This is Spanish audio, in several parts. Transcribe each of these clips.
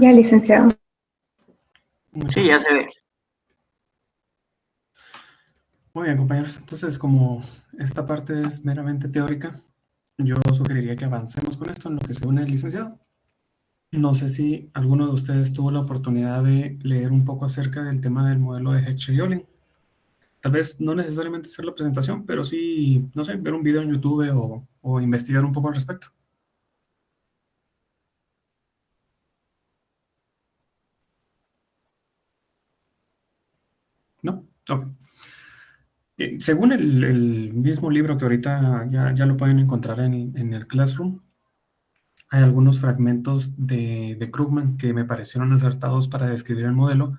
Ya, licenciado. Sí, ya se ve. Muy bien, compañeros. Entonces, como esta parte es meramente teórica, yo sugeriría que avancemos con esto en lo que se une el licenciado. No sé si alguno de ustedes tuvo la oportunidad de leer un poco acerca del tema del modelo de Heckscher-Ohlin. Tal vez no necesariamente hacer la presentación, pero sí, no sé, ver un video en YouTube o investigar un poco al respecto. ¿No? Ok. Según el mismo libro que ahorita ya lo pueden encontrar en el Classroom, hay algunos fragmentos de Krugman que me parecieron acertados para describir el modelo.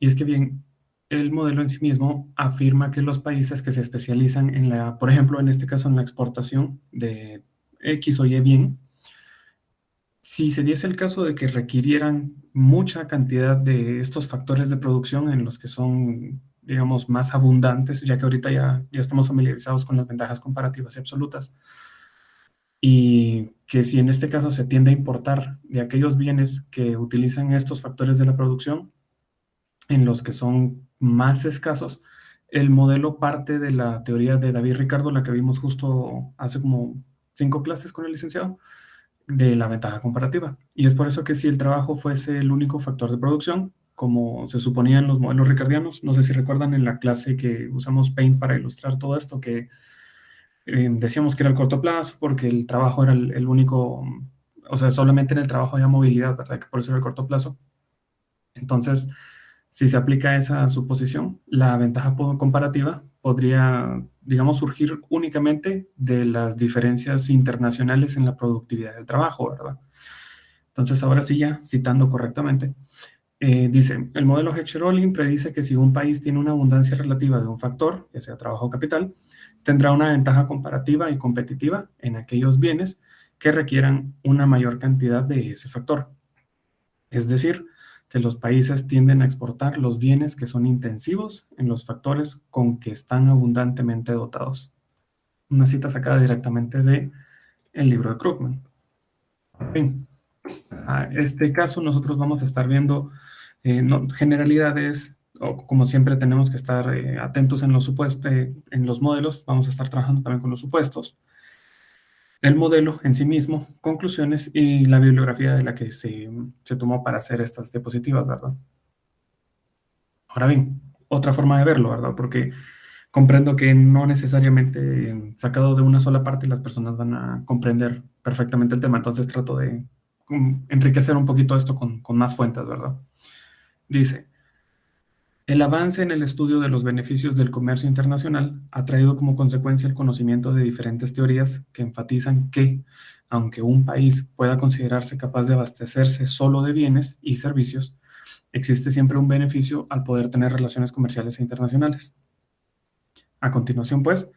Y es que bien, el modelo en sí mismo afirma que los países que se especializan en por ejemplo, en este caso en la exportación de X o Y bien, si se diese el caso de que requirieran mucha cantidad de estos factores de producción en los que son, digamos, más abundantes, ya que ahorita ya estamos familiarizados con las ventajas comparativas y absolutas, y que si en este caso se tiende a importar de aquellos bienes que utilizan estos factores de la producción, en los que son más escasos, el modelo parte de la teoría de David Ricardo, la que vimos justo hace como 5 clases con el licenciado, de la ventaja comparativa. Y es por eso que si el trabajo fuese el único factor de producción, como se suponía en los modelos ricardianos, no sé si recuerdan en la clase que usamos Paint para ilustrar todo esto, que decíamos que era el corto plazo porque el trabajo era el único, o sea, solamente en el trabajo había movilidad, ¿verdad? Que por eso era el corto plazo. Entonces, si se aplica esa suposición, la ventaja comparativa podría, digamos, surgir únicamente de las diferencias internacionales en la productividad del trabajo, ¿verdad? Entonces, ahora sí, ya citando correctamente, dice, el modelo Heckscher-Ohlin predice que si un país tiene una abundancia relativa de un factor, ya sea trabajo o capital, tendrá una ventaja comparativa y competitiva en aquellos bienes que requieran una mayor cantidad de ese factor. Es decir, que los países tienden a exportar los bienes que son intensivos en los factores con que están abundantemente dotados. Una cita sacada directamente del libro de Krugman. En este caso nosotros vamos a estar viendo generalidades, o como siempre tenemos que estar atentos en los supuestos, en los modelos, vamos a estar trabajando también con los supuestos, el modelo en sí mismo, conclusiones y la bibliografía de la que se tomó para hacer estas diapositivas, ¿verdad? Ahora bien, otra forma de verlo, ¿verdad? Porque comprendo que no necesariamente sacado de una sola parte las personas van a comprender perfectamente el tema, entonces trato de enriquecer un poquito esto con más fuentes, ¿verdad? Dice, el avance en el estudio de los beneficios del comercio internacional ha traído como consecuencia el conocimiento de diferentes teorías que enfatizan que, aunque un país pueda considerarse capaz de abastecerse solo de bienes y servicios, existe siempre un beneficio al poder tener relaciones comerciales e internacionales. A continuación, pues,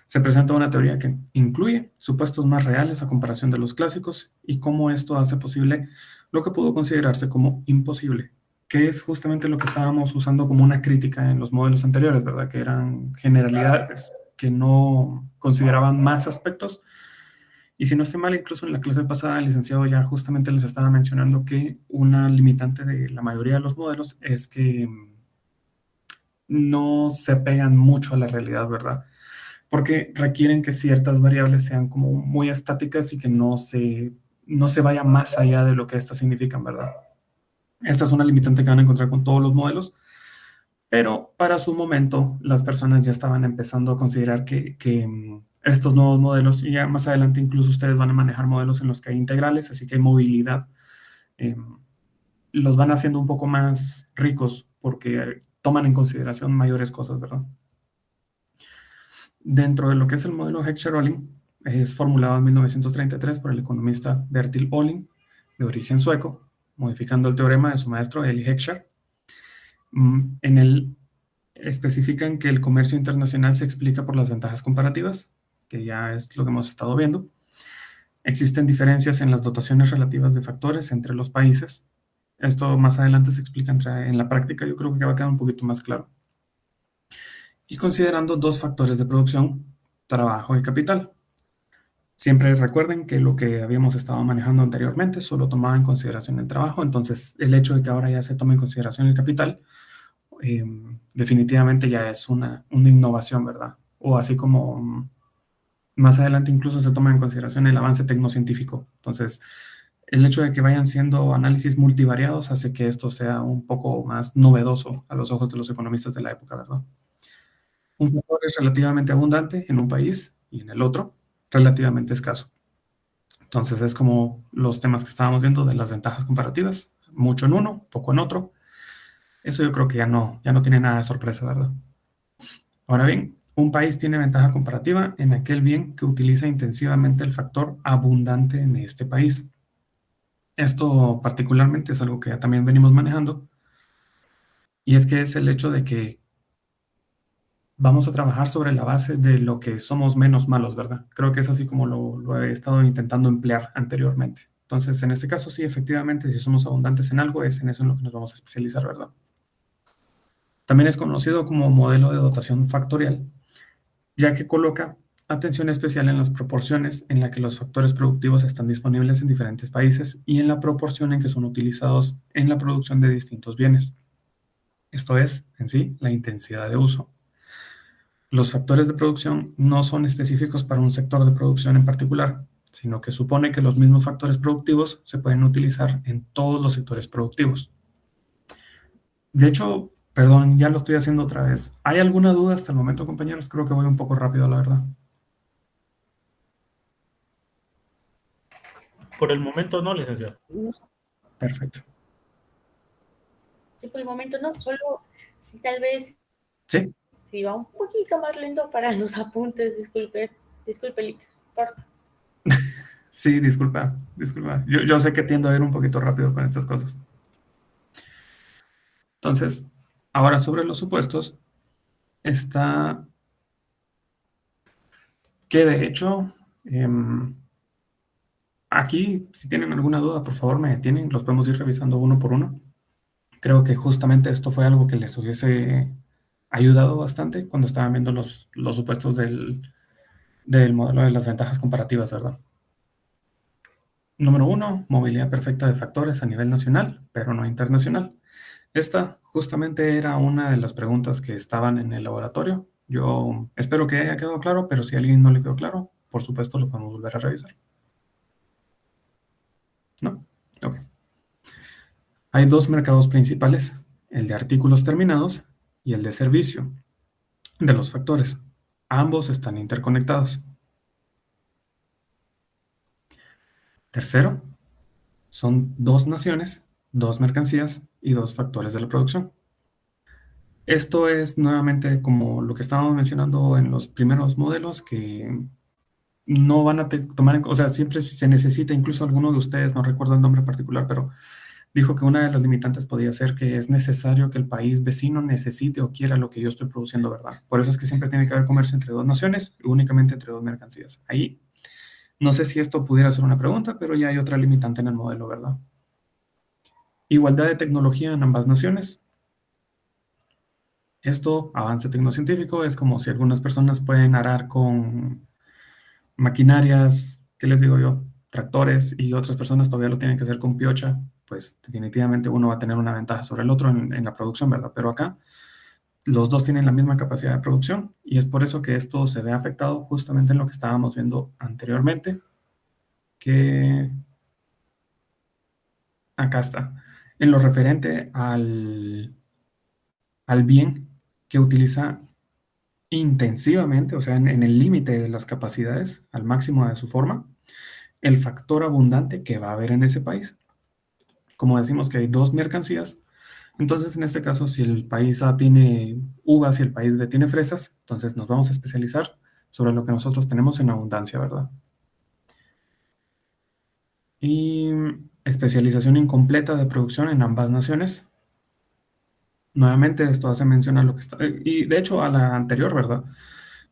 se presenta una teoría que incluye supuestos más reales a comparación de los clásicos y cómo esto hace posible lo que pudo considerarse como imposible, que es justamente lo que estábamos usando como una crítica en los modelos anteriores, ¿verdad? Que eran generalidades que no consideraban más aspectos. Y si no estoy mal, incluso en la clase pasada el licenciado ya justamente les estaba mencionando que una limitante de la mayoría de los modelos es que no se pegan mucho a la realidad, ¿verdad? Porque requieren que ciertas variables sean como muy estáticas y que no se vaya más allá de lo que estas significan, ¿verdad? Esta es una limitante que van a encontrar con todos los modelos, pero para su momento las personas ya estaban empezando a considerar que estos nuevos modelos, y ya más adelante incluso ustedes van a manejar modelos en los que hay integrales, así que hay movilidad, eh, los van haciendo un poco más ricos porque toman en consideración mayores cosas, ¿verdad? Dentro de lo que es el modelo Heckscher-Ohlin, es formulado en 1933 por el economista Bertil Ohlin, de origen sueco, modificando el teorema de su maestro Eli Heckscher. En él especifican que el comercio internacional se explica por las ventajas comparativas, que ya es lo que hemos estado viendo. Existen diferencias en las dotaciones relativas de factores entre los países. Esto más adelante se explica en la práctica, yo creo que va a quedar un poquito más claro. Y considerando dos factores de producción, trabajo y capital. Siempre recuerden que lo que habíamos estado manejando anteriormente solo tomaba en consideración el trabajo, entonces el hecho de que ahora ya se tome en consideración el capital, definitivamente ya es una innovación, ¿verdad? O así como más adelante incluso se toma en consideración el avance tecnocientífico. Entonces, el hecho de que vayan siendo análisis multivariados hace que esto sea un poco más novedoso a los ojos de los economistas de la época, ¿verdad? Un factor es relativamente abundante en un país y en el otro relativamente escaso. Entonces es como los temas que estábamos viendo de las ventajas comparativas, mucho en uno, poco en otro. Eso yo creo que ya no tiene nada de sorpresa, ¿verdad? Ahora bien, un país tiene ventaja comparativa en aquel bien que utiliza intensivamente el factor abundante en este país. Esto particularmente es algo que ya también venimos manejando, y es que es el hecho de que vamos a trabajar sobre la base de lo que somos menos malos, ¿verdad? Creo que es así como lo he estado intentando emplear anteriormente. Entonces, en este caso, sí, efectivamente, si somos abundantes en algo, es en eso en lo que nos vamos a especializar, ¿verdad? También es conocido como modelo de dotación factorial, ya que coloca atención especial en las proporciones en la que los factores productivos están disponibles en diferentes países y en la proporción en que son utilizados en la producción de distintos bienes. Esto es, en sí, la intensidad de uso. Los factores de producción no son específicos para un sector de producción en particular, sino que supone que los mismos factores productivos se pueden utilizar en todos los sectores productivos. De hecho, perdón, ya lo estoy haciendo otra vez. ¿Hay alguna duda hasta el momento, compañeros? Creo que voy un poco rápido, la verdad. Por el momento no, licenciado. Perfecto. Sí, por el momento no, solo si tal vez ¿Sí? si va un poquito más lento para los apuntes, disculpe, Lick, por favor. Sí, disculpa. Yo sé que tiendo a ir un poquito rápido con estas cosas. Entonces, ahora sobre los supuestos, está que de hecho, aquí, si tienen alguna duda, por favor me detienen, los podemos ir revisando uno por uno. Creo que justamente esto fue algo que les hubiese ayudado bastante cuando estaban viendo los supuestos del modelo de las ventajas comparativas, ¿verdad? Número 1, movilidad perfecta de factores a nivel nacional, pero no internacional. Esta justamente era una de las preguntas que estaban en el laboratorio. Yo espero que haya quedado claro, pero si a alguien no le quedó claro, por supuesto lo podemos volver a revisar. ¿No? Ok. Hay dos mercados principales, el de artículos terminados y el de servicio de los factores. Ambos están interconectados. Tercero, son dos naciones, dos mercancías y dos factores de la producción. Esto es nuevamente como lo que estábamos mencionando en los primeros modelos, que no van a tomar en, o sea, siempre se necesita, incluso alguno de ustedes, no recuerdo el nombre particular, pero dijo que una de las limitantes podía ser que es necesario que el país vecino necesite o quiera lo que yo estoy produciendo, ¿verdad? Por eso es que siempre tiene que haber comercio entre dos naciones y únicamente entre dos mercancías. Ahí, no sé si esto pudiera ser una pregunta, pero ya hay otra limitante en el modelo, ¿verdad? Igualdad de tecnología en ambas naciones. Esto, avance tecnocientífico, es como si algunas personas pueden arar con maquinarias, ¿qué les digo yo? Tractores, y otras personas todavía lo tienen que hacer con piocha, pues definitivamente uno va a tener una ventaja sobre el otro en la producción, ¿verdad? Pero acá los dos tienen la misma capacidad de producción y es por eso que esto se ve afectado justamente en lo que estábamos viendo anteriormente, que acá está, en lo referente al bien que utiliza intensivamente, o sea, en el límite de las capacidades, al máximo de su forma, el factor abundante que va a haber en ese país. Como decimos que hay dos mercancías, entonces en este caso, si el país A tiene uvas y el país B tiene fresas, entonces nos vamos a especializar sobre lo que nosotros tenemos en abundancia, ¿verdad? Y especialización incompleta de producción en ambas naciones. Nuevamente, esto hace mención a lo que está, y de hecho a la anterior, ¿verdad?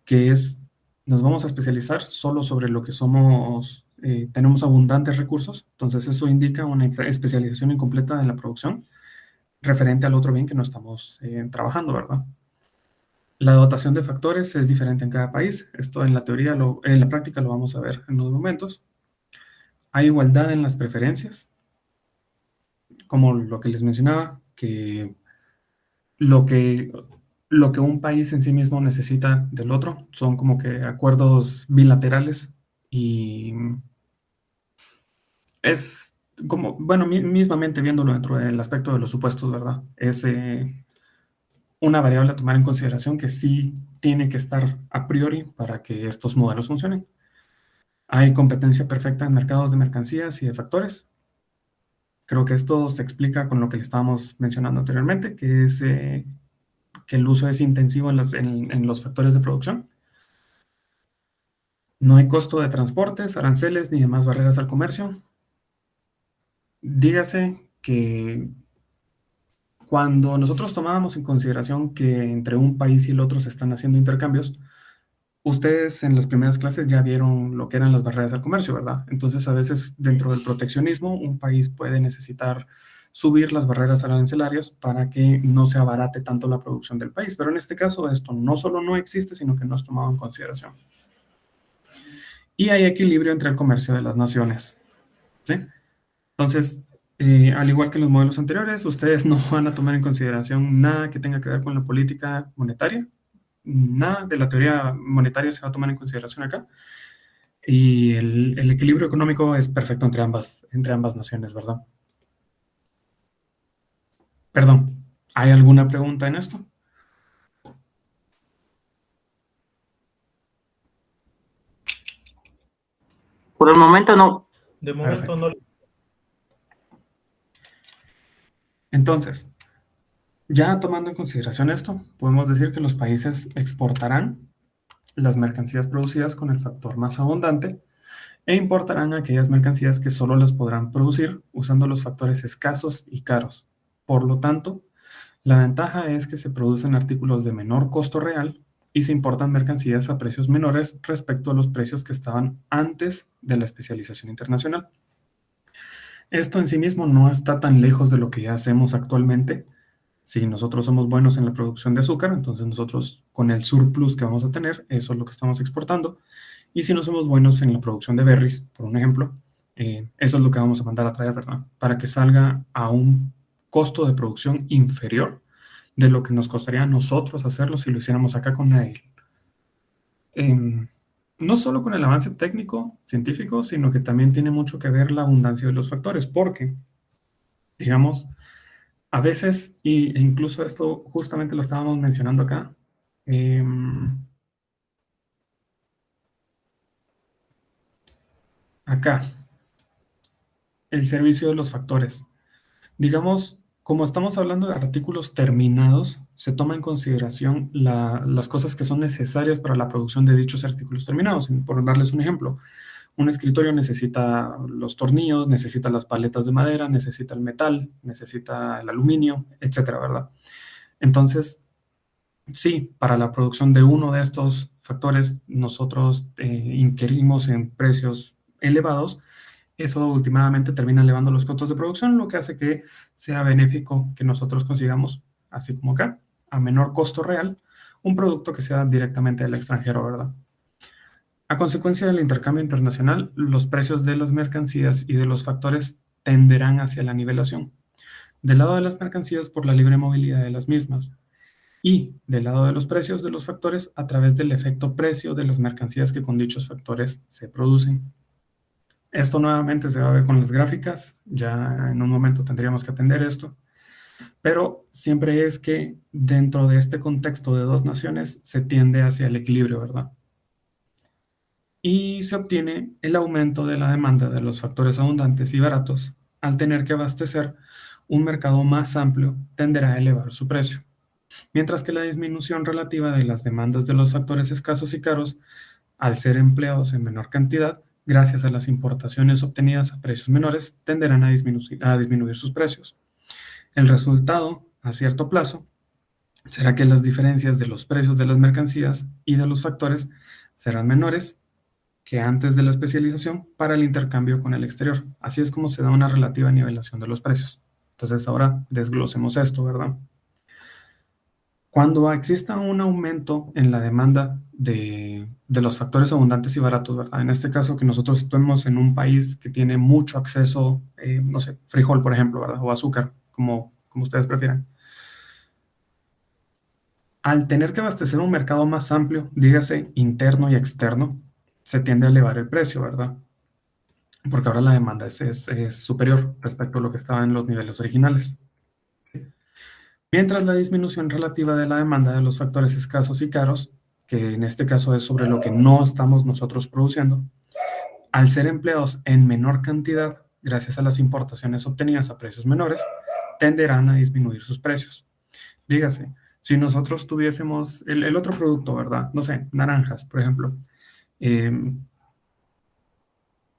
Que es, nos vamos a especializar solo sobre lo que somos, tenemos abundantes recursos, entonces eso indica una especialización incompleta en la producción referente al otro bien que no estamos trabajando, ¿verdad? La dotación de factores es diferente en cada país. Esto en la teoría, en la práctica lo vamos a ver en unos momentos. Hay igualdad en las preferencias, como lo que les mencionaba, que lo que, lo que un país en sí mismo necesita del otro son como que acuerdos bilaterales y es como, bueno, mismamente viéndolo dentro del aspecto de los supuestos, ¿verdad? Es una variable a tomar en consideración que sí tiene que estar a priori para que estos modelos funcionen. Hay competencia perfecta en mercados de mercancías y de factores. Creo que esto se explica con lo que le estábamos mencionando anteriormente, que es que el uso es intensivo en los factores de producción. No hay costo de transportes, aranceles ni demás barreras al comercio. Dígase que cuando nosotros tomábamos en consideración que entre un país y el otro se están haciendo intercambios, ustedes en las primeras clases ya vieron lo que eran las barreras al comercio, ¿verdad? Entonces, a veces dentro del proteccionismo, un país puede necesitar subir las barreras arancelarias para que no se abarate tanto la producción del país. Pero en este caso, esto no solo no existe, sino que no es tomado en consideración. Y hay equilibrio entre el comercio de las naciones, ¿sí? Entonces, al igual que en los modelos anteriores, ustedes no van a tomar en consideración nada que tenga que ver con la política monetaria. Nada de la teoría monetaria se va a tomar en consideración acá. Y el equilibrio económico es perfecto entre ambas naciones, ¿verdad? Perdón, ¿hay alguna pregunta en esto? Por el momento no. De momento Perfecto. no. Entonces, ya tomando en consideración esto, podemos decir que los países exportarán las mercancías producidas con el factor más abundante e importarán aquellas mercancías que solo las podrán producir usando los factores escasos y caros. Por lo tanto, la ventaja es que se producen artículos de menor costo real y se importan mercancías a precios menores respecto a los precios que estaban antes de la especialización internacional. Esto en sí mismo no está tan lejos de lo que ya hacemos actualmente. Si nosotros somos buenos en la producción de azúcar, entonces nosotros con el surplus que vamos a tener, eso es lo que estamos exportando. Y si no somos buenos en la producción de berries, por un ejemplo, eso es lo que vamos a mandar a traer, ¿verdad? Para que salga a un costo de producción inferior de lo que nos costaría a nosotros hacerlo si lo hiciéramos acá con no solo con el avance técnico, científico, sino que también tiene mucho que ver la abundancia de los factores, porque, digamos, a veces, e incluso esto justamente lo estábamos mencionando acá, acá, el servicio de los factores. Digamos, como estamos hablando de artículos terminados, se toma en consideración las cosas que son necesarias para la producción de dichos artículos terminados. Por darles un ejemplo, un escritorio necesita los tornillos, necesita las paletas de madera, necesita el metal, necesita el aluminio, etcétera, ¿verdad? Entonces, sí, para la producción de uno de estos factores, nosotros inquirimos en precios elevados. Eso últimamente termina elevando los costos de producción, lo que hace que sea benéfico que nosotros consigamos, así como acá, a menor costo real, un producto que sea directamente del extranjero, ¿verdad? A consecuencia del intercambio internacional, los precios de las mercancías y de los factores tenderán hacia la nivelación. Del lado de las mercancías por la libre movilidad de las mismas y del lado de los precios de los factores a través del efecto precio de las mercancías que con dichos factores se producen. Esto nuevamente se va a ver con las gráficas, ya en un momento tendríamos que atender esto, pero siempre es que dentro de este contexto de dos naciones se tiende hacia el equilibrio, ¿verdad? Y se obtiene el aumento de la demanda de los factores abundantes y baratos. Al tener que abastecer, un mercado más amplio tenderá a elevar su precio, mientras que la disminución relativa de las demandas de los factores escasos y caros, al ser empleados en menor cantidad, gracias a las importaciones obtenidas a precios menores, tenderán a disminuir sus precios. El resultado, a cierto plazo, será que las diferencias de los precios de las mercancías y de los factores serán menores que antes de la especialización para el intercambio con el exterior. Así es como se da una relativa nivelación de los precios. Entonces ahora desglosemos esto, ¿verdad? Cuando exista un aumento en la demanda de los factores abundantes y baratos, ¿verdad? En este caso, que nosotros estemos en un país que tiene mucho acceso, no sé, frijol, por ejemplo, ¿verdad? O azúcar, como ustedes prefieran. Al tener que abastecer un mercado más amplio, dígase interno y externo, se tiende a elevar el precio, ¿verdad? Porque ahora la demanda es superior respecto a lo que estaba en los niveles originales. ¿Sí? Mientras la disminución relativa de la demanda de los factores escasos y caros, que en este caso es sobre lo que no estamos nosotros produciendo, al ser empleados en menor cantidad, gracias a las importaciones obtenidas a precios menores, tenderán a disminuir sus precios. Dígase, si nosotros tuviésemos el otro producto, ¿verdad? No sé, naranjas, por ejemplo. eh,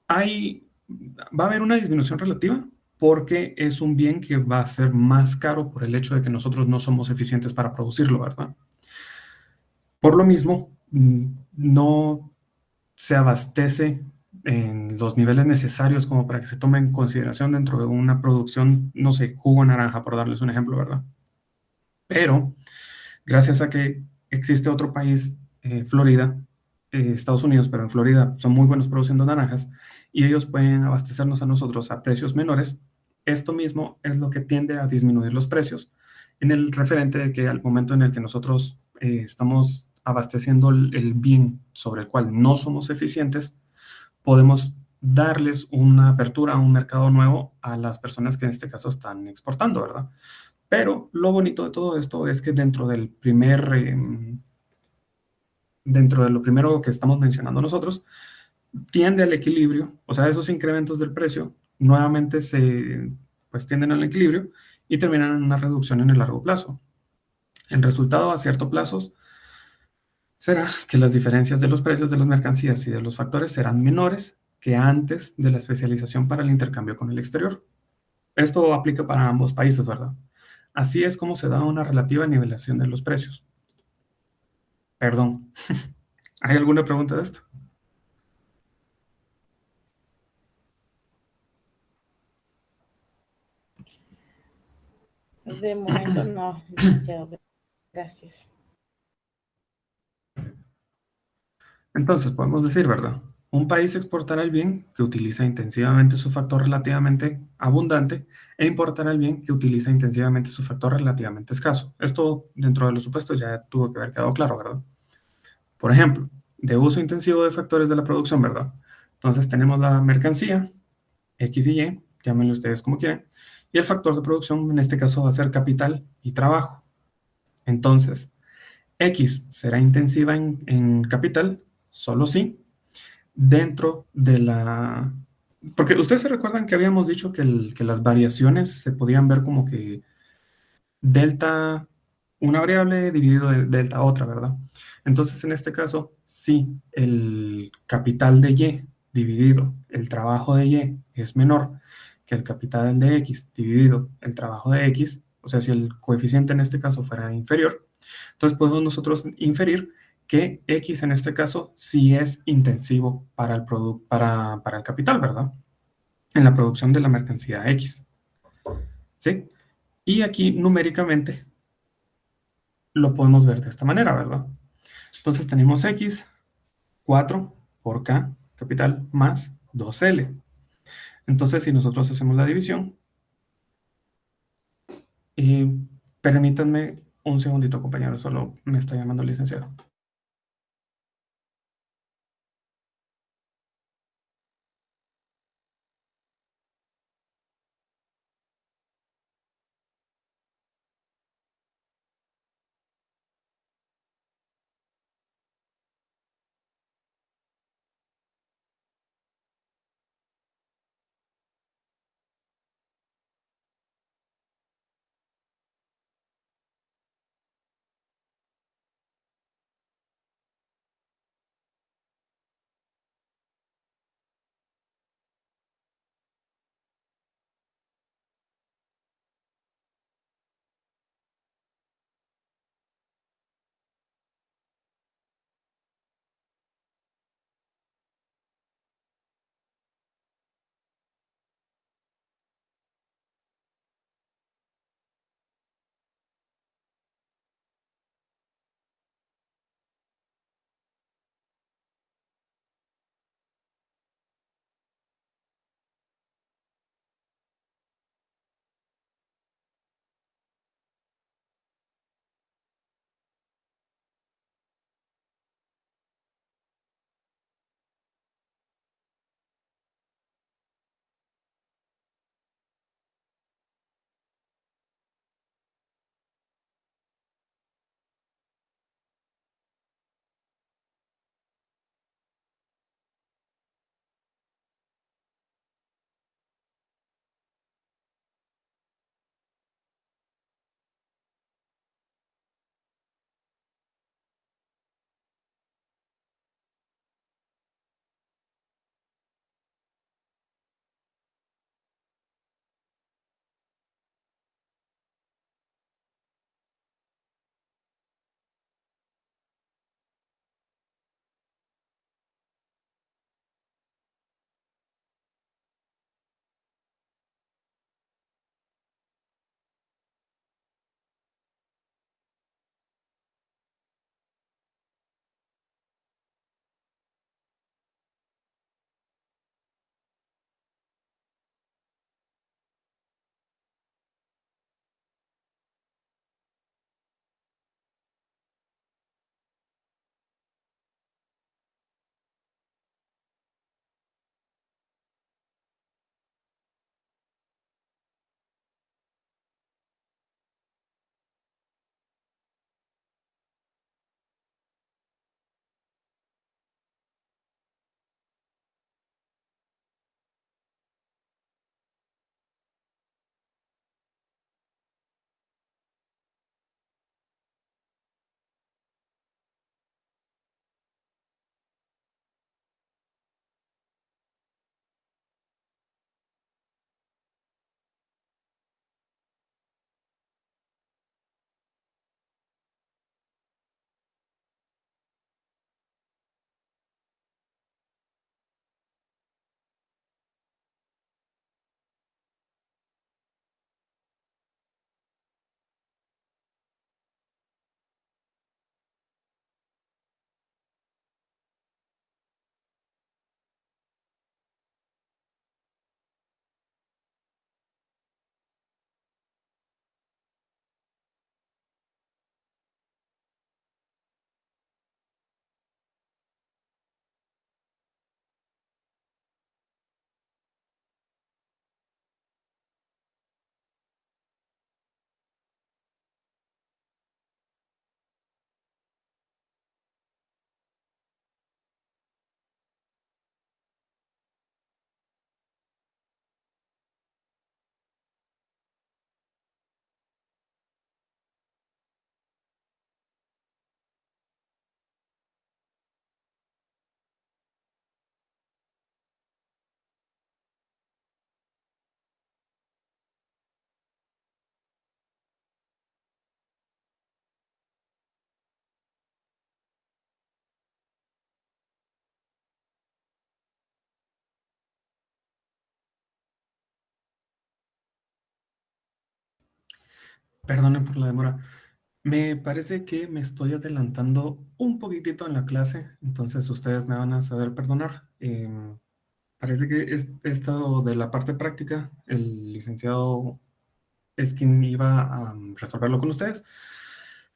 hay, Va a haber una disminución relativa porque es un bien que va a ser más caro por el hecho de que nosotros no somos eficientes para producirlo, ¿verdad? Por lo mismo, no se abastece en los niveles necesarios como para que se tome en consideración dentro de una producción, no sé, jugo de naranja, por darles un ejemplo, ¿verdad? Pero gracias a que existe otro país, Florida, Estados Unidos, pero en Florida son muy buenos produciendo naranjas y ellos pueden abastecernos a nosotros a precios menores. Esto mismo es lo que tiende a disminuir los precios en el referente de que al momento en el que nosotros estamos abasteciendo el bien sobre el cual no somos eficientes, podemos darles una apertura a un mercado nuevo a las personas que en este caso están exportando, ¿verdad? Pero lo bonito de todo esto es que dentro de lo primero que estamos mencionando nosotros, tiende al equilibrio, o sea, esos incrementos del precio nuevamente pues tienden al equilibrio y terminan en una reducción en el largo plazo. El resultado a cierto plazo será que las diferencias de los precios de las mercancías y de los factores serán menores que antes de la especialización para el intercambio con el exterior. Esto aplica para ambos países, ¿verdad? Así es como se da una relativa nivelación de los precios. Perdón, ¿hay alguna pregunta de esto? De momento no, licenciado. Gracias. Entonces, podemos decir, ¿verdad? Un país exportará el bien que utiliza intensivamente su factor relativamente abundante e importará el bien que utiliza intensivamente su factor relativamente escaso. Esto, dentro de los supuestos, ya tuvo que haber quedado claro, ¿verdad? Por ejemplo, de uso intensivo de factores de la producción, ¿verdad? Entonces, tenemos la mercancía, X y Y, llámenlo ustedes como quieran, y el factor de producción, en este caso, va a ser capital y trabajo. Entonces, X será intensiva en capital, solo si dentro de la... Porque ustedes se recuerdan que habíamos dicho que las variaciones se podían ver como que delta una variable dividido de delta otra, ¿verdad? Entonces, en este caso, si el capital de Y dividido el trabajo de Y es menor que el capital de X dividido el trabajo de X, o sea, si el coeficiente en este caso fuera inferior, entonces podemos nosotros inferir que X en este caso sí es intensivo para para el capital, ¿verdad? En la producción de la mercancía X, ¿sí? Y aquí numéricamente lo podemos ver de esta manera, ¿verdad? Entonces tenemos X, 4 por K, capital, más 2L. Entonces, si nosotros hacemos la división, y permítanme un segundito, compañero, solo me está llamando el licenciado. Perdonen por la demora. Me parece que me estoy adelantando un poquitito en la clase, entonces ustedes me van a saber perdonar. Parece que he estado de la parte práctica, el licenciado es quien iba a resolverlo con ustedes.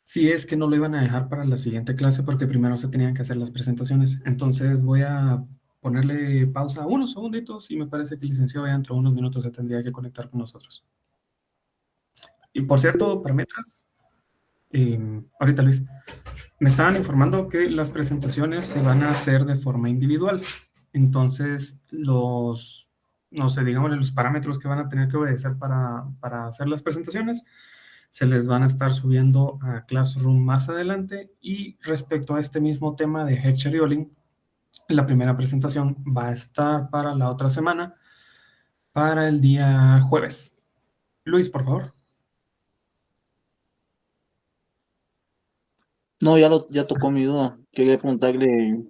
Si es que no lo iban a dejar para la siguiente clase porque primero se tenían que hacer las presentaciones. Entonces voy a ponerle pausa unos segunditos y me parece que el licenciado ya dentro de unos minutos se tendría que conectar con nosotros. Y por cierto, para mientras, ahorita Luis, me estaban informando que las presentaciones se van a hacer de forma individual. Entonces, no sé, digámosle, los parámetros que van a tener que obedecer para hacer las presentaciones se les van a estar subiendo a Classroom más adelante. Y respecto a este mismo tema de Hechter y Olin, la primera presentación va a estar para la otra semana, para el día jueves. Luis, por favor. No, ya tocó mi duda. Quería preguntarle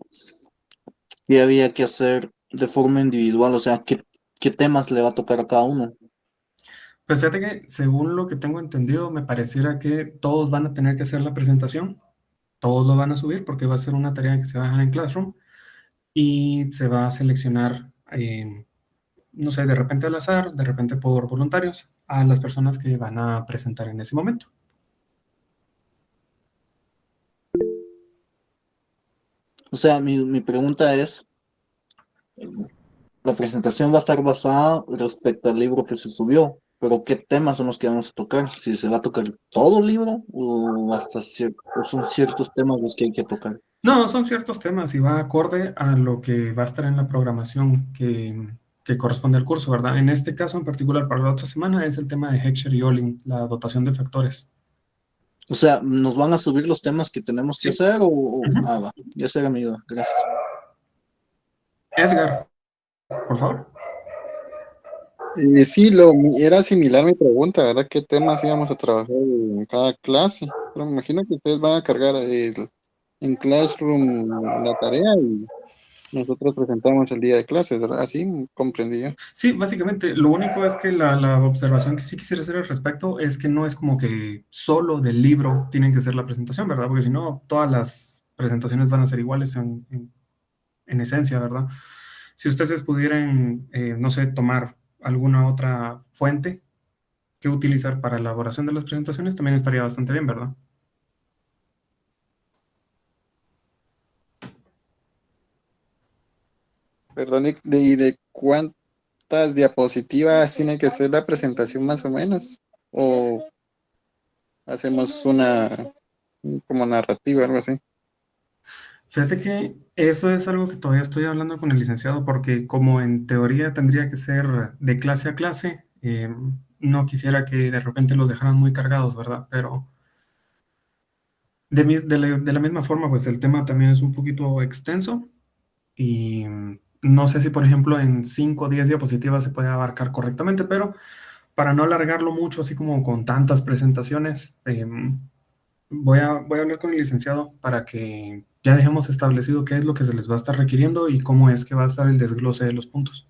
qué había que hacer de forma individual, o sea, qué temas le va a tocar a cada uno. Pues fíjate que según lo que tengo entendido, me pareciera que todos van a tener que hacer la presentación, todos lo van a subir porque va a ser una tarea que se va a dejar en Classroom y se va a seleccionar, no sé, de repente al azar, de repente por voluntarios, a las personas que van a presentar en ese momento. O sea, mi pregunta es, la presentación va a estar basada respecto al libro que se subió, pero ¿qué temas son los que vamos a tocar? ¿Si se va a tocar todo el libro o son ciertos temas los que hay que tocar? No, son ciertos temas y va acorde a lo que va a estar en la programación que corresponde al curso, ¿verdad? En este caso en particular para la otra semana es el tema de Hechter y Olin, la dotación de factores. O sea, ¿nos van a subir los temas que tenemos que Sí. hacer Ujú. va, ya será mi duda, gracias. Edgar, por favor. Sí, era similar mi pregunta, ¿verdad? ¿Qué temas íbamos a trabajar en cada clase? Pero me imagino que ustedes van a cargar en Classroom la tarea y nosotros presentamos el día de clases, ¿verdad? Así comprendí yo. Sí, básicamente, lo único es que la observación que sí quisiera hacer al respecto es que no es como que solo del libro tienen que ser la presentación, ¿verdad? Porque si no, todas las presentaciones van a ser iguales en esencia, ¿verdad? Si ustedes pudieran, no sé, tomar alguna otra fuente que utilizar para la elaboración de las presentaciones, también estaría bastante bien, ¿verdad? Perdón, ¿y de cuántas diapositivas tiene que ser la presentación más o menos? ¿O hacemos una como narrativa, algo así? Fíjate que eso es algo que todavía estoy hablando con el licenciado porque como en teoría tendría que ser de clase a clase, no quisiera que de repente los dejaran muy cargados, ¿verdad? Pero de la misma forma, pues el tema también es un poquito extenso y no sé si, por ejemplo, en 5 o 10 diapositivas se puede abarcar correctamente, pero para no alargarlo mucho, así como con tantas presentaciones, voy a hablar con el licenciado para que ya dejemos establecido qué es lo que se les va a estar requiriendo y cómo es que va a estar el desglose de los puntos.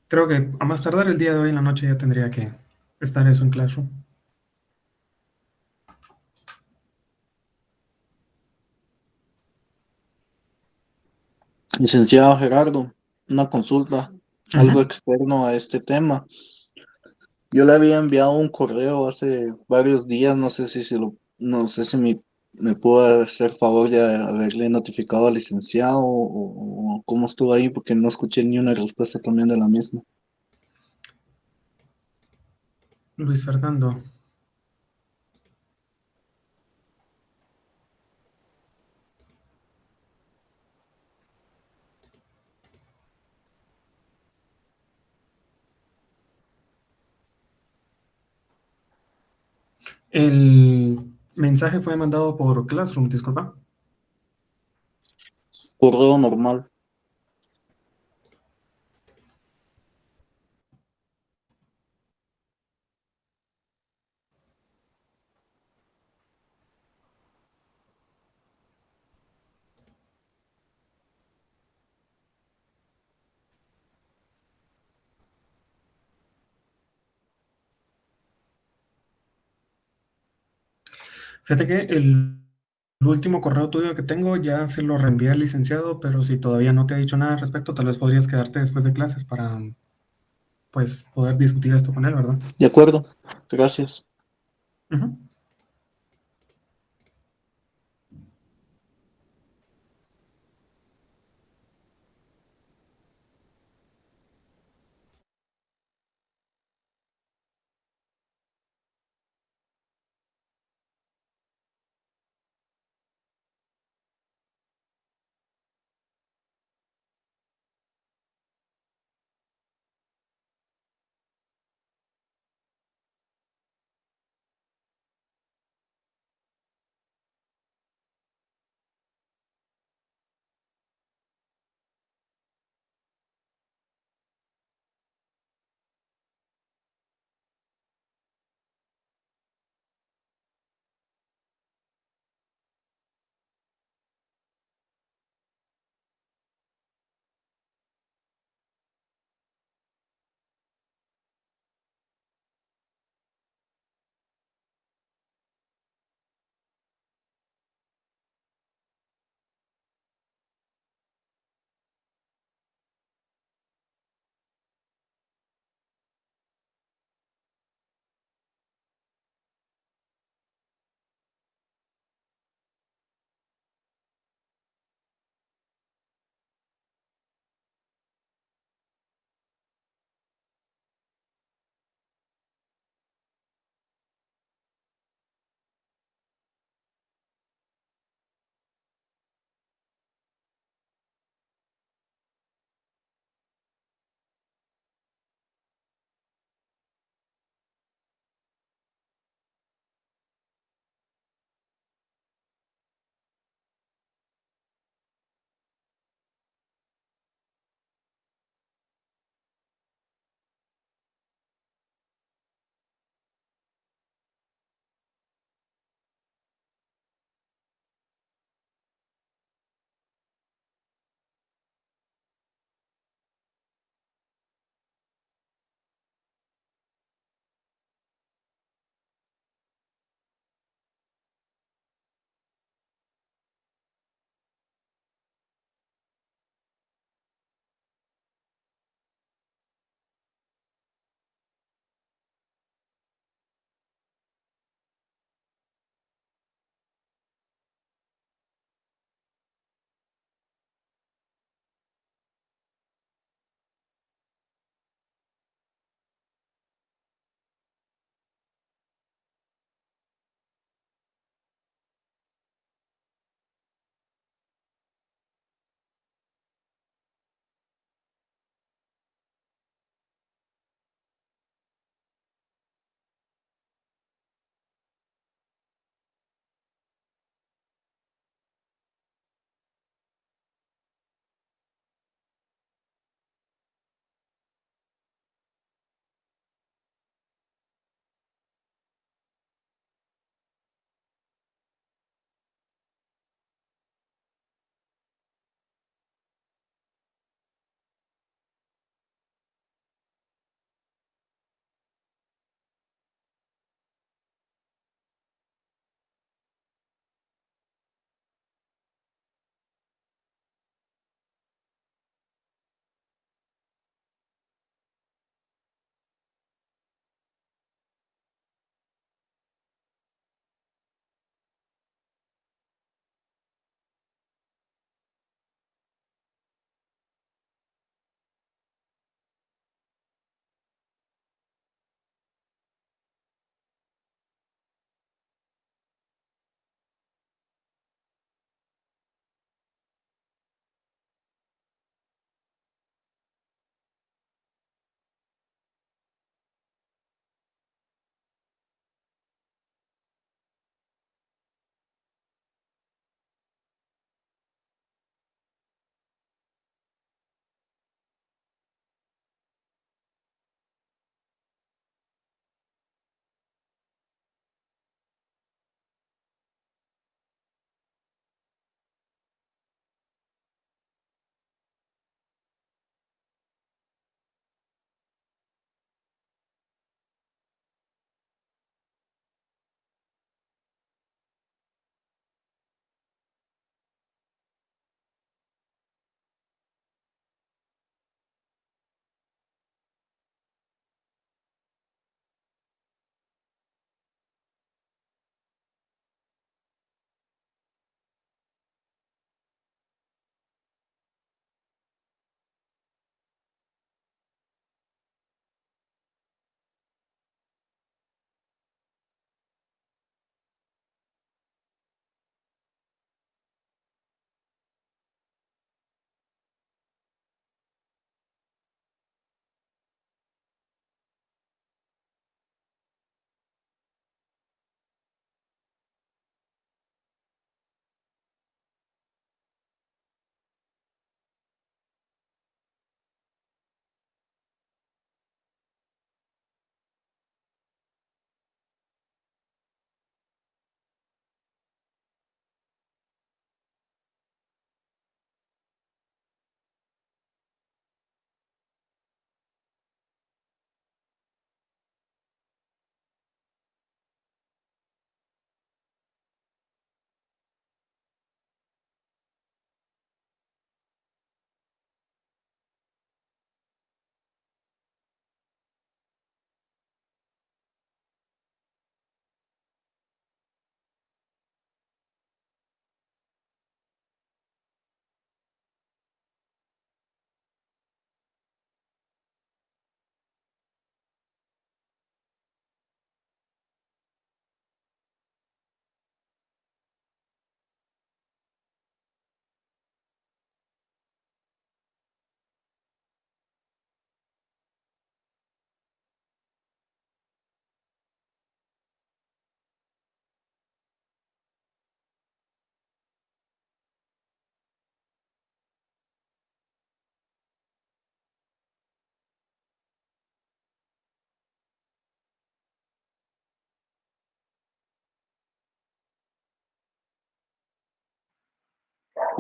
Creo que a más tardar el día de hoy en la noche ya tendría que estar eso en Classroom. Licenciado Gerardo, una consulta, algo Ujú. externo a este tema. Yo le había enviado un correo hace varios días, no sé si me pudo hacer favor de haberle notificado al licenciado o cómo estuvo ahí, porque no escuché ni una respuesta también de la misma. Luis Fernando. El mensaje fue mandado por Classroom, disculpa. Correo normal. Fíjate que el último correo tuyo que tengo ya se lo reenvié al licenciado, pero si todavía no te ha dicho nada al respecto, tal vez podrías quedarte después de clases para pues poder discutir esto con él, ¿verdad? De acuerdo, gracias. Ujú.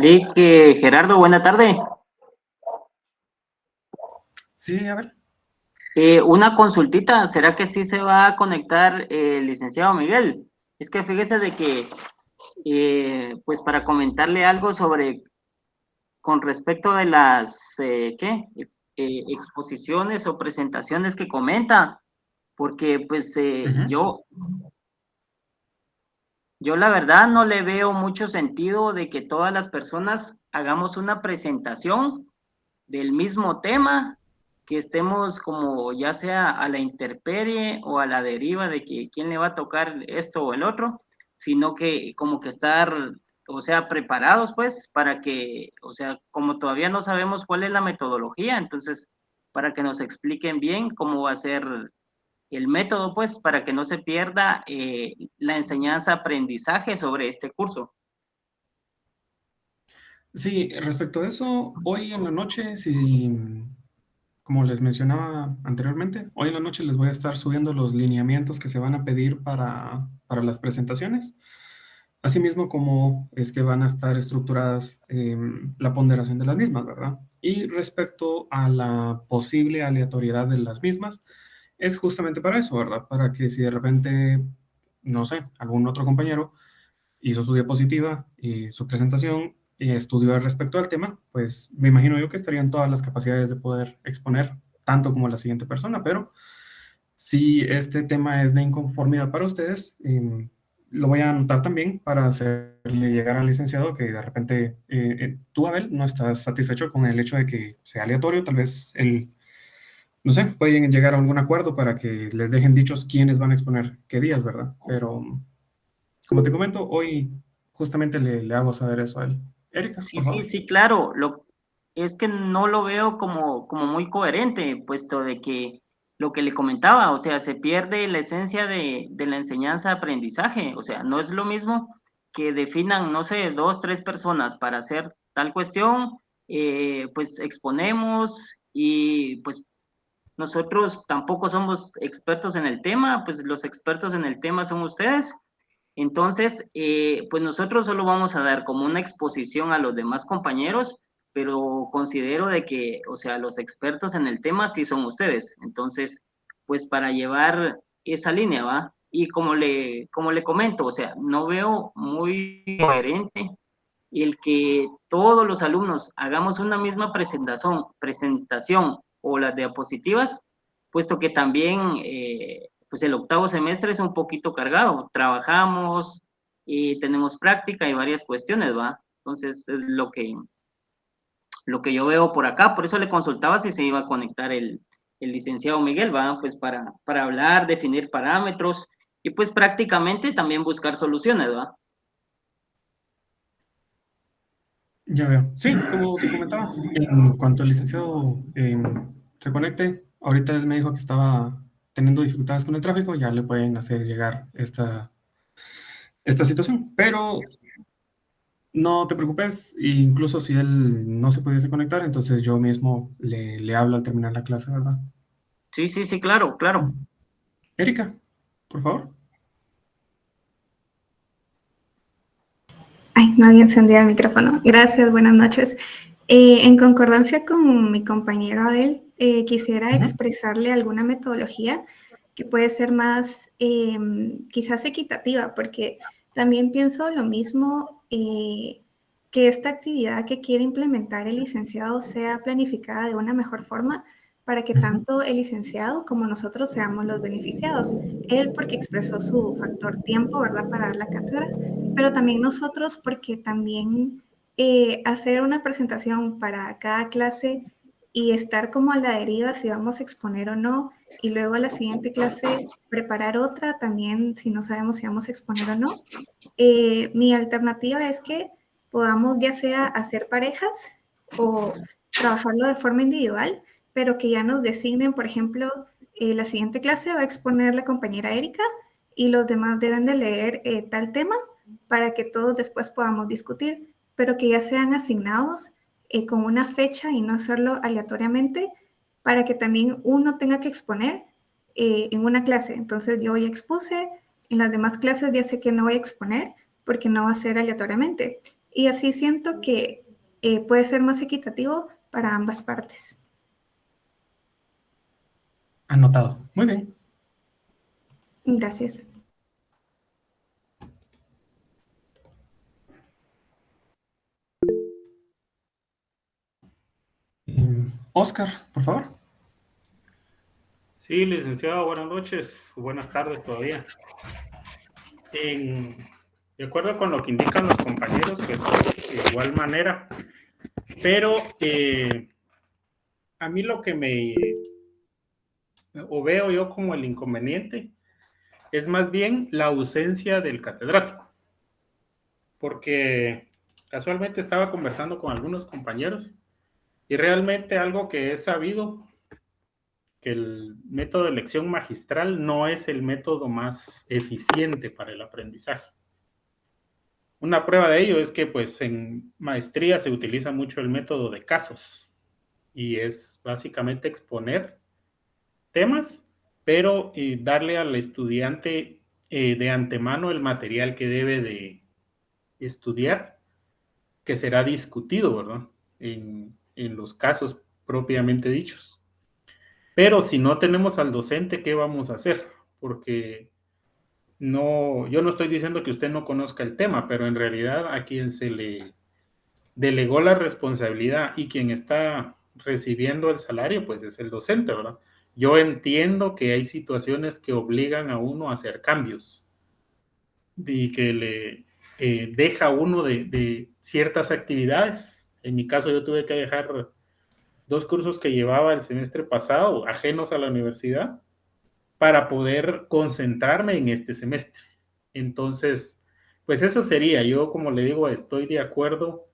Lick, Gerardo, buena tarde. Sí, a ver. Una consultita, ¿será que sí se va a conectar el licenciado Miguel? Es que fíjese de que, pues para comentarle algo sobre, con respecto de las, exposiciones o presentaciones que comenta, porque pues yo la verdad no le veo mucho sentido de que todas las personas hagamos una presentación del mismo tema, que estemos como ya sea a la intemperie o a la deriva de que quién le va a tocar esto o el otro, sino que como que estar, o sea, preparados pues para que, o sea, como todavía no sabemos cuál es la metodología, entonces para que nos expliquen bien cómo va a ser el método pues para que no se pierda la enseñanza-aprendizaje sobre este curso. Sí, respecto a eso, hoy en la noche, si, como les mencionaba anteriormente, hoy en la noche les voy a estar subiendo los lineamientos que se van a pedir para las presentaciones. Asimismo, como es que van a estar estructuradas la ponderación de las mismas, ¿verdad? Y respecto a la posible aleatoriedad de las mismas, es justamente para eso, ¿verdad? Para que si de repente, no sé, algún otro compañero hizo su diapositiva y su presentación y estudió respecto al tema, pues me imagino yo que estarían todas las capacidades de poder exponer tanto como la siguiente persona, pero si este tema es de inconformidad para ustedes, lo voy a anotar también para hacerle llegar al licenciado que de repente tú, Abel, no estás satisfecho con el hecho de que sea aleatorio, tal vez él, no sé, pueden llegar a algún acuerdo para que les dejen dichos quiénes van a exponer qué días, ¿verdad? Pero como te comento, hoy justamente le hago saber eso a él. Erika, Sí, por sí, favor. sí, claro. Es que no lo veo como muy coherente, puesto de que lo que le comentaba, o sea, se pierde la esencia de la enseñanza-aprendizaje. O sea, no es lo mismo que definan, no sé, dos, tres personas para hacer tal cuestión, pues exponemos y pues nosotros tampoco somos expertos en el tema, pues los expertos en el tema son ustedes. Entonces, pues nosotros solo vamos a dar como una exposición a los demás compañeros, pero considero de que, o sea, los expertos en el tema sí son ustedes. Entonces, pues para llevar esa línea, ¿va? Y como le comento, o sea, no veo muy coherente el que todos los alumnos hagamos una misma presentación o las diapositivas, puesto que también pues el octavo semestre es un poquito cargado, trabajamos y tenemos práctica y varias cuestiones, ¿va? Entonces es lo que yo veo por acá, por eso le consultaba si se iba a conectar el licenciado Miguel, ¿va? Pues para hablar, definir parámetros y pues prácticamente también buscar soluciones, ¿va? Ya veo. Sí, como te comentaba, en cuanto el licenciado se conecte, ahorita él me dijo que estaba teniendo dificultades con el tráfico, ya le pueden hacer llegar esta situación. Pero no te preocupes, incluso si él no se pudiese conectar, entonces yo mismo le hablo al terminar la clase, ¿verdad? Sí, sí, sí, claro, claro. Erika, por favor. Ay, no había encendido el micrófono. Gracias, buenas noches. En concordancia con mi compañero Abel, quisiera expresarle alguna metodología que puede ser más, quizás equitativa, porque también pienso lo mismo, que esta actividad que quiere implementar el licenciado sea planificada de una mejor forma para que tanto el licenciado como nosotros seamos los beneficiados. Él porque expresó su factor tiempo, ¿verdad?, para dar la cátedra, pero también nosotros porque también hacer una presentación para cada clase y estar como a la deriva si vamos a exponer o no, y luego a la siguiente clase preparar otra también si no sabemos si vamos a exponer o no. Mi alternativa es que podamos ya sea hacer parejas o trabajarlo de forma individual, pero que ya nos designen, por ejemplo, la siguiente clase va a exponer la compañera Erika y los demás deben de leer tal tema para que todos después podamos discutir, pero que ya sean asignados con una fecha y no hacerlo aleatoriamente para que también uno tenga que exponer en una clase. Entonces yo ya expuse, en las demás clases ya sé que no voy a exponer porque no va a ser aleatoriamente. y así siento que puede ser más equitativo para ambas partes. Anotado. Muy bien. Gracias. Oscar, por favor. Sí, licenciado, buenas noches, buenas tardes todavía. De acuerdo con lo que indican los compañeros, pues de igual manera, pero a mí lo que o veo yo como el inconveniente es más bien la ausencia del catedrático, porque casualmente estaba conversando con algunos compañeros y realmente algo que he sabido, que el método de elección magistral no es el método más eficiente para el aprendizaje. Una prueba de ello es que pues en maestría se utiliza mucho el método de casos y es básicamente exponer temas, pero darle al estudiante de antemano el material que debe de estudiar, que será discutido, ¿verdad? En los casos propiamente dichos. Pero si no tenemos al docente, ¿qué vamos a hacer? Porque no, yo no estoy diciendo que usted no conozca el tema, pero en realidad a quien se le delegó la responsabilidad y quien está recibiendo el salario, pues es el docente, ¿verdad? Yo entiendo que hay situaciones que obligan a uno a hacer cambios y que le deja a uno de ciertas actividades. En mi caso, yo tuve que dejar 2 cursos que llevaba el semestre pasado, ajenos a la universidad, para poder concentrarme en este semestre. Entonces, pues eso sería. Yo, como le digo, estoy de acuerdo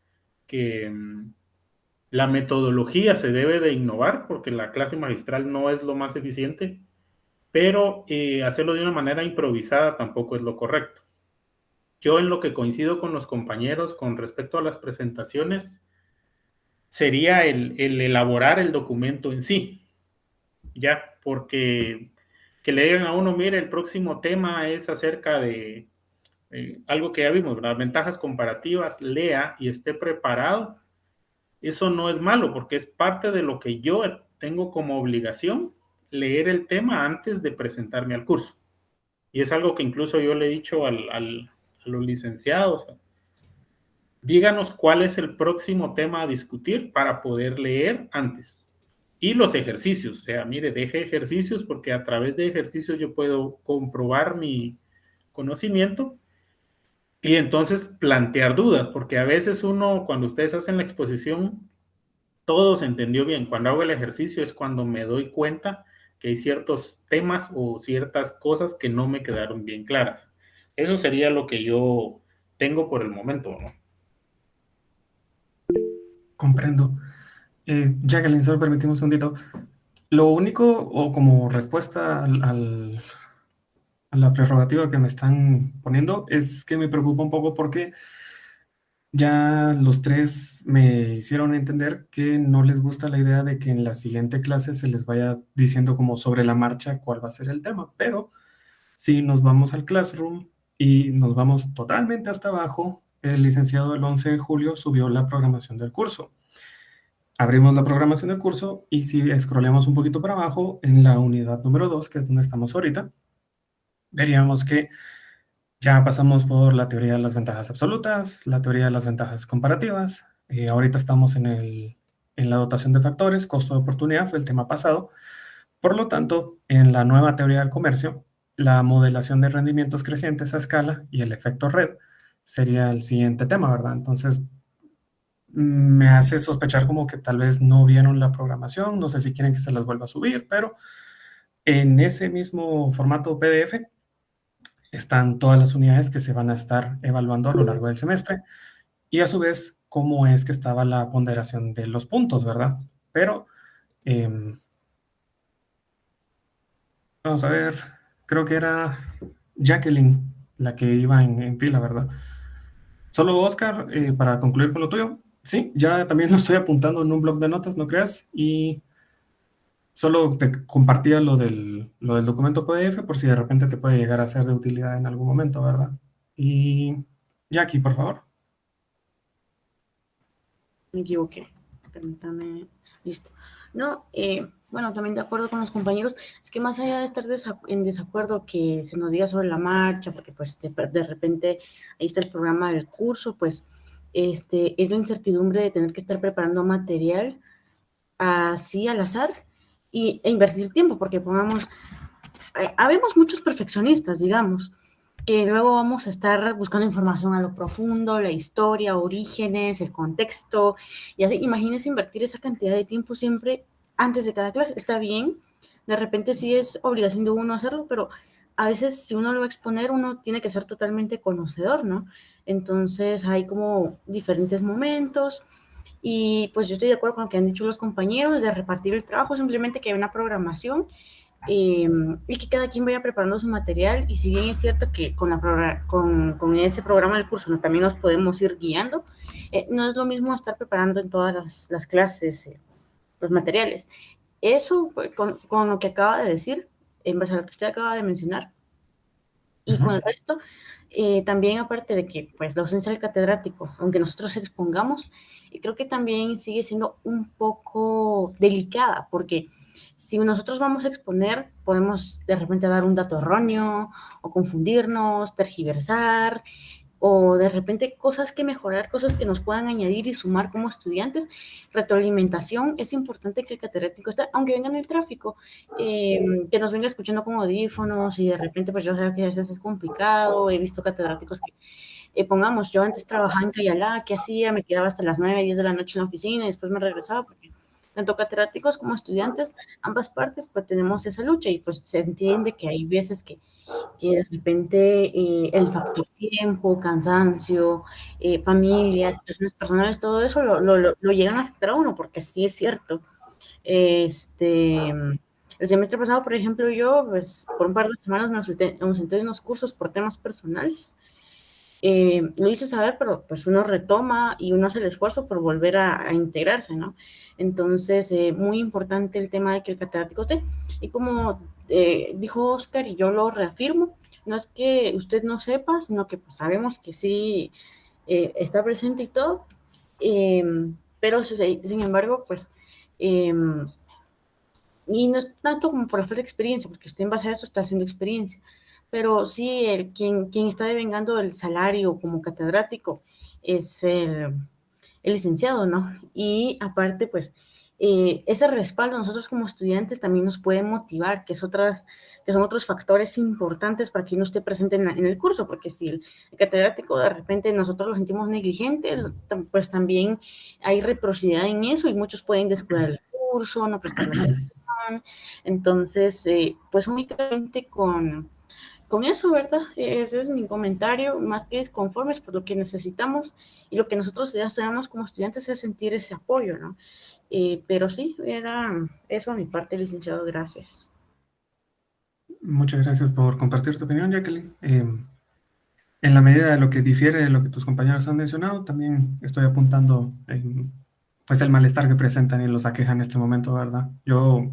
que la metodología se debe de innovar porque la clase magistral no es lo más eficiente, pero hacerlo de una manera improvisada tampoco es lo correcto. Yo en lo que coincido con los compañeros con respecto a las presentaciones sería el elaborar el documento en sí, ya, porque que le digan a uno, mire, el próximo tema es acerca de algo que ya vimos, las ventajas comparativas, lea y esté preparado. Eso no es malo porque es parte de lo que yo tengo como obligación, leer el tema antes de presentarme al curso. Y es algo que incluso yo le he dicho a los licenciados, díganos cuál es el próximo tema a discutir para poder leer antes. Y los ejercicios, o sea, mire, deje ejercicios porque a través de ejercicios yo puedo comprobar mi conocimiento y entonces plantear dudas, porque a veces uno, cuando ustedes hacen la exposición, todo se entendió bien. Cuando hago el ejercicio es cuando me doy cuenta que hay ciertos temas o ciertas cosas que no me quedaron bien claras. Eso sería lo que yo tengo por el momento, ¿no? Comprendo. Jacqueline, solo permitimos un segundito. Lo único, o como respuesta a la prerrogativa que me están poniendo, es que me preocupa un poco porque ya los 3 me hicieron entender que no les gusta la idea de que en la siguiente clase se les vaya diciendo como sobre la marcha cuál va a ser el tema, pero si nos vamos al Classroom y nos vamos totalmente hasta abajo, el licenciado el 11 de julio subió la programación del curso. Abrimos la programación del curso y si scrollamos un poquito para abajo, en la unidad número 2, que es donde estamos ahorita, veríamos que ya pasamos por la teoría de las ventajas absolutas, la teoría de las ventajas comparativas. Ahorita estamos en la dotación de factores, costo de oportunidad, fue el tema pasado. Por lo tanto, en la nueva teoría del comercio, la modelación de rendimientos crecientes a escala y el efecto red sería el siguiente tema, ¿verdad? Entonces, me hace sospechar como que tal vez no vieron la programación, no sé si quieren que se las vuelva a subir, pero en ese mismo formato PDF están todas las unidades que se van a estar evaluando a lo largo del semestre y a su vez cómo es que estaba la ponderación de los puntos, ¿verdad? Pero, vamos a ver, creo que era Jacqueline la que iba en fila, ¿verdad? Solo Oscar, para concluir con lo tuyo. Sí, ya también lo estoy apuntando en un blog de notas, no creas, y solo te compartía lo del documento PDF por si de repente te puede llegar a ser de utilidad en algún momento, ¿verdad? Y Jackie, por favor. Me equivoqué. Permítame. Listo. No, bueno, también de acuerdo con los compañeros, es que más allá de estar en desacuerdo que se nos diga sobre la marcha, porque pues de repente ahí está el programa del curso, pues es la incertidumbre de tener que estar preparando material así al azar e invertir tiempo, porque pongamos, habemos muchos perfeccionistas, digamos, que luego vamos a estar buscando información a lo profundo, la historia, orígenes, el contexto, y así, imagínense invertir esa cantidad de tiempo siempre antes de cada clase. Está bien, de repente sí es obligación de uno hacerlo, pero a veces si uno lo va a exponer, uno tiene que ser totalmente conocedor, ¿no? Entonces hay como diferentes momentos, y pues yo estoy de acuerdo con lo que han dicho los compañeros de repartir el trabajo, simplemente que hay una programación y que cada quien vaya preparando su material. Y si bien es cierto que con ese programa del curso, ¿no?, también nos podemos ir guiando, no es lo mismo estar preparando en todas las clases los materiales. Eso pues, con lo que acaba de decir, en base a lo que usted acaba de mencionar, y con el resto, también aparte de que pues la ausencia del catedrático, aunque nosotros expongamos, creo que también sigue siendo un poco delicada, porque si nosotros vamos a exponer, podemos de repente dar un dato erróneo o confundirnos, tergiversar, o de repente cosas que mejorar, cosas que nos puedan añadir y sumar como estudiantes. Retroalimentación, es importante que el catedrático esté, aunque venga en el tráfico, que nos venga escuchando con audífonos, y de repente pues yo sé que a veces es complicado. He visto catedráticos que, pongamos, yo antes trabajaba en Cayalá, ¿qué hacía? Me quedaba hasta las 9, 10 de la noche en la oficina y después me regresaba, porque tanto catedráticos como estudiantes, ambas partes, pues tenemos esa lucha, y pues se entiende que hay veces que de repente el factor tiempo, cansancio, familias, situaciones personales, todo eso lo llegan a afectar a uno, porque sí es cierto. El semestre pasado, por ejemplo, yo, pues, por un par de semanas me ausenté de unos cursos por temas personales. Lo hice saber, pero pues uno retoma y uno hace el esfuerzo por volver a integrarse, ¿no? Entonces, muy importante el tema de que el catedrático esté. Y como dijo Oscar, y yo lo reafirmo, no es que usted no sepa, sino que pues, sabemos que sí está presente y todo, pero sin embargo, pues, y no es tanto como por la falta de experiencia, porque usted en base a eso está haciendo experiencia, pero sí quien está devengando el salario como catedrático es el licenciado, ¿no? Y aparte, pues, ese respaldo a nosotros como estudiantes también nos puede motivar, que son otros factores importantes para que uno esté presente en el curso, porque si el catedrático de repente nosotros lo sentimos negligente, pues también hay reciprocidad en eso, y muchos pueden descuidar el curso, no prestarle atención. Entonces, pues únicamente con eso, ¿verdad? Ese es mi comentario, más que desconformes por lo que necesitamos, y lo que nosotros ya sabemos como estudiantes es sentir ese apoyo, ¿no? Pero sí, era eso a mi parte, licenciado, gracias. Muchas gracias por compartir tu opinión, Jacqueline. En la medida de lo que difiere de lo que tus compañeros han mencionado, también estoy apuntando pues el malestar que presentan y los aqueja en este momento, ¿verdad? Yo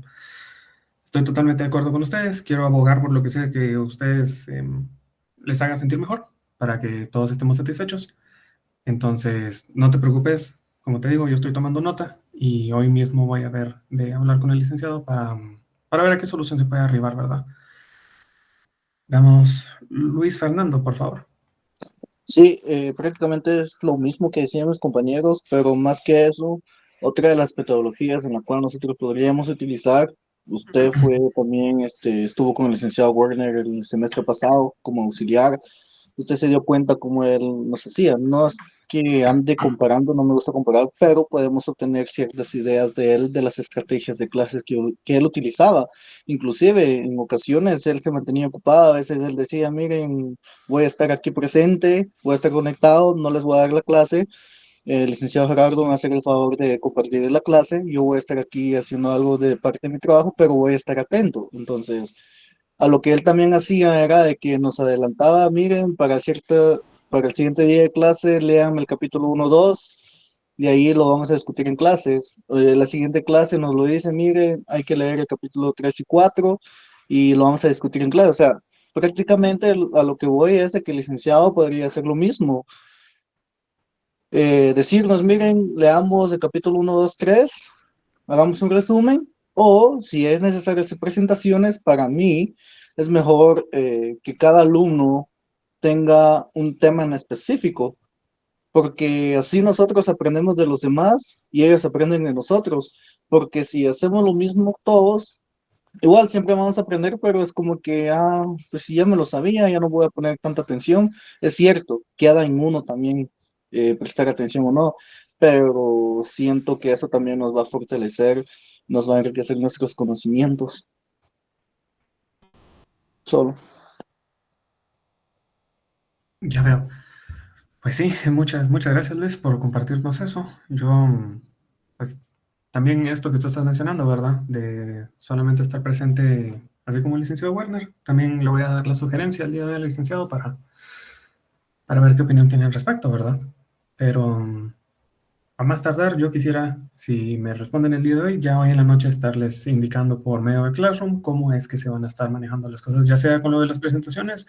estoy totalmente de acuerdo con ustedes. Quiero abogar por lo que sea que ustedes les haga sentir mejor, para que todos estemos satisfechos. Entonces, no te preocupes. Como te digo, yo estoy tomando nota y hoy mismo voy a ver de hablar con el licenciado para ver a qué solución se puede arribar, ¿verdad? Veamos, Luis Fernando, por favor. Sí, prácticamente es lo mismo que decían mis compañeros, pero más que eso, otra de las metodologías en la cual nosotros podríamos utilizar, usted fue también, estuvo con el licenciado Werner el semestre pasado como auxiliar. Usted se dio cuenta cómo él nos hacía. No es que ande comparando, no me gusta comparar, pero podemos obtener ciertas ideas de él, de las estrategias de clases que él utilizaba. Inclusive en ocasiones él se mantenía ocupado, a veces él decía, miren, voy a estar aquí presente, voy a estar conectado, no les voy a dar la clase. El licenciado Gerardo me va a hacer el favor de compartir la clase, yo voy a estar aquí haciendo algo de parte de mi trabajo, pero voy a estar atento. Entonces, a lo que él también hacía era de que nos adelantaba, miren, para el siguiente día de clase, lean el capítulo 1, 2, y ahí lo vamos a discutir en clases. La siguiente clase nos lo dice, miren, hay que leer el capítulo 3 y 4, y lo vamos a discutir en clase. O sea, prácticamente a lo que voy es de que el licenciado podría hacer lo mismo. decirnos, miren, leamos el capítulo 1, 2, 3, hagamos un resumen, o si es necesario hacer presentaciones, para mí es mejor que cada alumno tenga un tema en específico, porque así nosotros aprendemos de los demás y ellos aprenden de nosotros, porque si hacemos lo mismo todos, igual siempre vamos a aprender, pero es como que, pues si ya me lo sabía, ya no voy a poner tanta atención. Es cierto, queda en uno también prestar atención o no, pero siento que eso también nos va a fortalecer, nos va a enriquecer nuestros conocimientos. Solo. Ya veo. Pues sí, muchas gracias Luis por compartirnos eso. Yo, pues también esto que tú estás mencionando, ¿verdad? De solamente estar presente, así como el licenciado Werner, también le voy a dar la sugerencia al día del licenciado para ver qué opinión tiene al respecto, ¿verdad? Pero a más tardar, yo quisiera, si me responden el día de hoy, ya hoy en la noche estarles indicando por medio de Classroom cómo es que se van a estar manejando las cosas, ya sea con lo de las presentaciones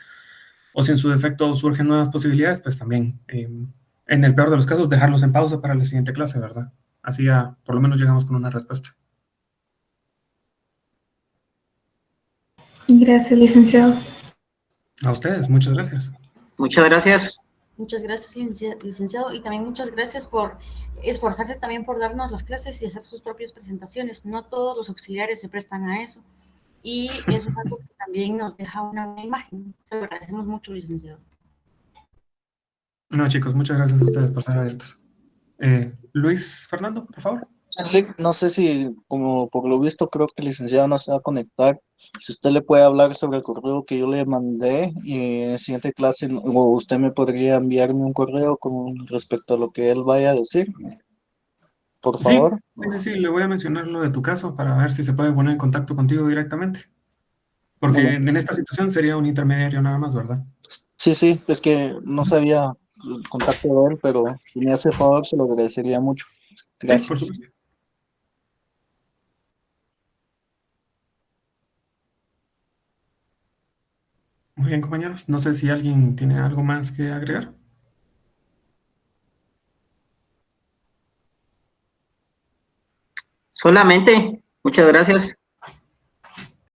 o si en su defecto surgen nuevas posibilidades, pues también, en el peor de los casos, dejarlos en pausa para la siguiente clase, ¿verdad? Así ya por lo menos llegamos con una respuesta. Gracias, licenciado. A ustedes, muchas gracias. Muchas gracias. Muchas gracias, licenciado, y también muchas gracias por esforzarse también por darnos las clases y hacer sus propias presentaciones. No todos los auxiliares se prestan a eso. Y eso es algo que también nos deja una buena imagen. Se lo agradecemos mucho, licenciado. No, chicos, muchas gracias a ustedes por ser abiertos. Luis Fernando, por favor. No sé si, como por lo visto, creo que el licenciado no se va a conectar. Si usted le puede hablar sobre el correo que yo le mandé y en la siguiente clase, o usted me podría enviarme un correo con respecto a lo que él vaya a decir, por Sí, favor. sí, le voy a mencionar lo de tu caso para ver si se puede poner en contacto contigo directamente. Porque Bueno, en esta situación sería un intermediario nada más, ¿verdad? sí, es que no sabía el contacto de él, pero si me hace favor, se lo agradecería mucho. Sí, por Gracias. supuesto. Muy bien, compañeros. No sé si alguien tiene algo más que agregar. Solamente, muchas gracias.